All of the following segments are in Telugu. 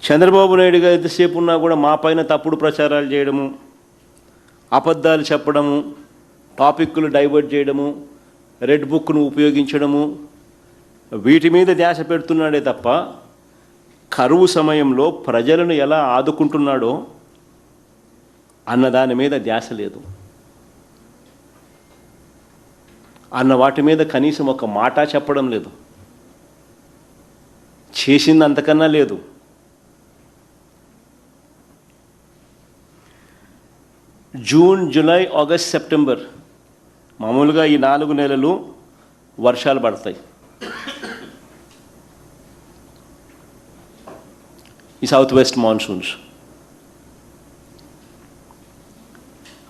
చంద్రబాబు నాయుడు గారు ఎంతసేపు ఉన్నా కూడా మా పైన తప్పుడు ప్రచారాలు చేయడము, అబద్ధాలు చెప్పడము, టాపిక్లు డైవర్ట్ చేయడము, రెడ్ బుక్ను ఉపయోగించడము, వీటి మీద ధ్యాస పెడుతున్నాడే తప్ప కరువు సమయంలో ప్రజలను ఎలా ఆదుకుంటున్నాడో అన్న దాని మీద ధ్యాస లేదు. అన్న వాటి మీద కనీసం ఒక మాట చెప్పడం లేదు. చేసింది అంతకన్నా లేదు. జూన్, జూలై, ఆగస్ట్, సెప్టెంబర్ మామూలుగా ఈ 4 నెలలు వర్షాలు పడతాయి. ఈ సౌత్ వెస్ట్ మాన్సూన్స్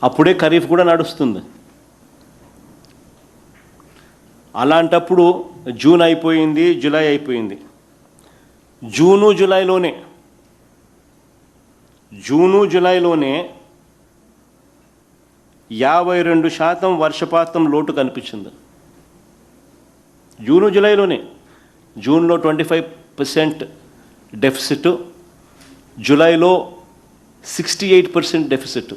అప్పుడే ఖరీఫ్ కూడా నడుస్తుంది. అలాంటప్పుడు జూన్ అయిపోయింది, జూలై అయిపోయింది. జూను జూలైలోనే 52% వర్షపాతం లోటు కనిపించింది. జూలైలోనే. జూన్లో 25% డెఫిసిట్, జూలైలో 68% డెఫిసిట్.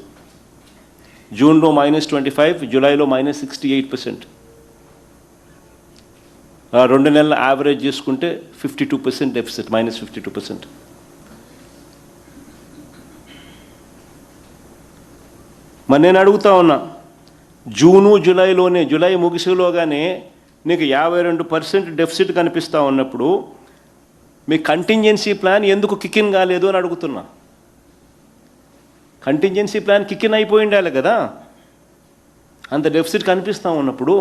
జూన్లో -25, జూలైలో -68%. 2 నెలల యావరేజ్ చేసుకుంటే 52% డెఫిసిట్, -52%. మరి నేను అడుగుతా ఉన్నా, జూను జూలైలోనే, జూలై ముగిసేలోగానే నీకు 52% డెఫిసిట్ కనిపిస్తూ ఉన్నప్పుడు మీ కంటింజెన్సీ ప్లాన్ ఎందుకు కిక్-ఇన్ కాలేదు అని అడుగుతున్నా. కంటింజెన్సీ ప్లాన్ కిక్-ఇన్ అయిపోయి ఉండాలి కదా, అంత డెఫిసిట్ కనిపిస్తూ ఉన్నప్పుడు.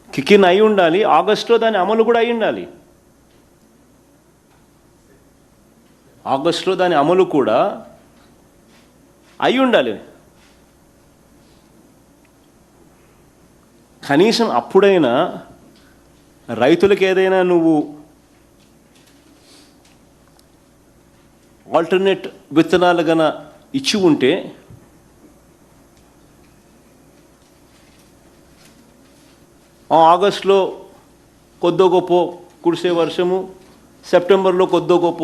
కిక్-ఇన్ అయి ఉండాలి, ఆగస్టులో దాని అమలు కూడా అయి ఉండాలి. ఆగస్టులో దాని అమలు కూడా అయి ఉండాలి. కనీసం అప్పుడైనా రైతులకు ఏదైనా నువ్వు ఆల్టర్నేట్ విత్తనాలు గన ఇచ్చి ఉంటే ఆగస్టులో కొద్దో గొప్ప కురిసే వర్షము, సెప్టెంబర్లో కొద్దో గొప్ప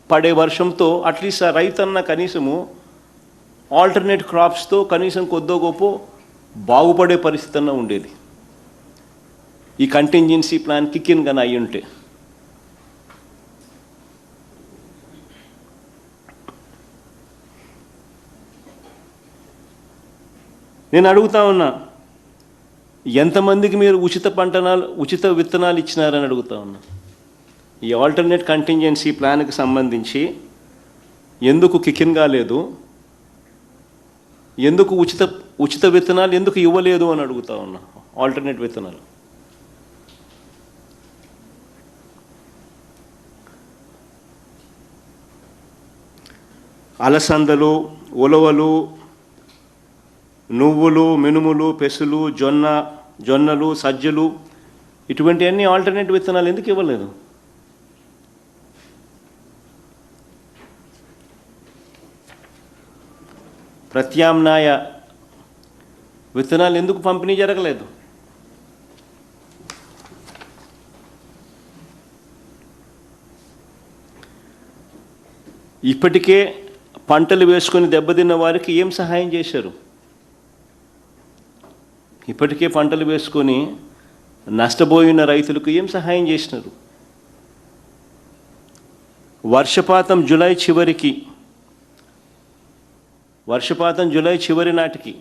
పడే వర్షంతో అట్లీస్ట్ ఆ రైతన్న కనీసము ఆల్టర్నేట్ క్రాప్స్తో కనీసం కొద్దో గొప్ప బాగుపడే పరిస్థితి అన్న ఉండేది. ఈ కంటింజెన్సీ ప్లాన్ కిక్-ఇన్ కానీ అయ్యి ఉంటే. నేను అడుగుతా ఉన్నా, ఎంతమందికి మీరు ఉచిత విత్తనాలు ఇచ్చినారని అడుగుతా ఉన్నా. ఈ ఆల్టర్నేట్ కంటింజెన్సీ ప్లాన్కి సంబంధించి ఎందుకు కిక్-ఇన్ కాలేదు, ఎందుకు ఉచిత విత్తనాలు ఎందుకు ఇవ్వలేదు అని అడుగుతా ఉన్నా. ఆల్టర్నేట్ విత్తనాలు అలసందలు, ఉలవలు, నువ్వులు, మినుములు, పెసులు, జొన్నలు, సజ్జలు, ఇటువంటి అన్ని ఆల్టర్నేట్ విత్తనాలు ఎందుకు ఇవ్వలేదు? ప్రత్యామ్నాయ విత్తనాలు ఎందుకు పంపిణీ జరగలేదు? ఇప్పటికే పంటలు వేసుకొని దెబ్బతిన్న వారికి ఏం సహాయం చేశారు? ఇప్పటికే పంటలు వేసుకొని నష్టపోయిన రైతులకు ఏం సహాయం చేసినారు? వర్షపాతం జూలై చివరి నాటికి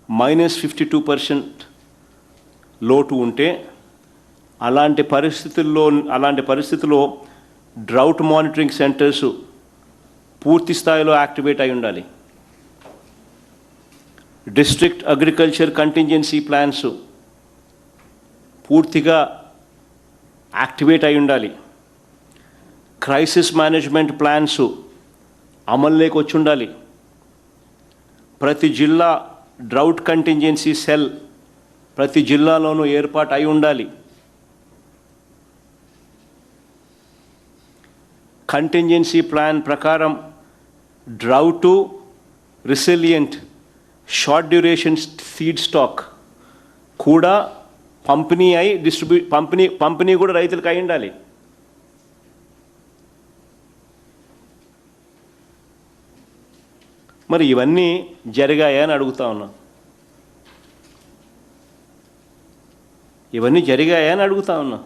-52% లోటు ఉంటే, అలాంటి పరిస్థితుల్లో డ్రౌట్ మానిటరింగ్ సెంటర్స్ పూర్తి స్థాయిలో యాక్టివేట్ అయి ఉండాలి. డిస్ట్రిక్ట్ అగ్రికల్చర్ కంటింజెన్సీ ప్లాన్స్ పూర్తిగా యాక్టివేట్ అయి ఉండాలి. క్రైసిస్ మేనేజ్మెంట్ ప్లాన్స్ అమల్లోకి వచ్చి ఉండాలి. ప్రతి జిల్లా డ్రౌట్ కంటింజెన్సీ సెల్ ప్రతి జిల్లాలోనూ ఏర్పాటు అయి ఉండాలి. కంటింజెన్సీ ప్లాన్ ప్రకారం drought, resilient, short duration seed stock కూడా పంపిణీ అయి పంపిణీ కూడా రైతులకు అయి ఉండాలి. మరి ఇవన్నీ జరిగాయా అని అడుగుతా ఉన్నా. ఇవన్నీ జరిగాయా అని అడుగుతా ఉన్నా.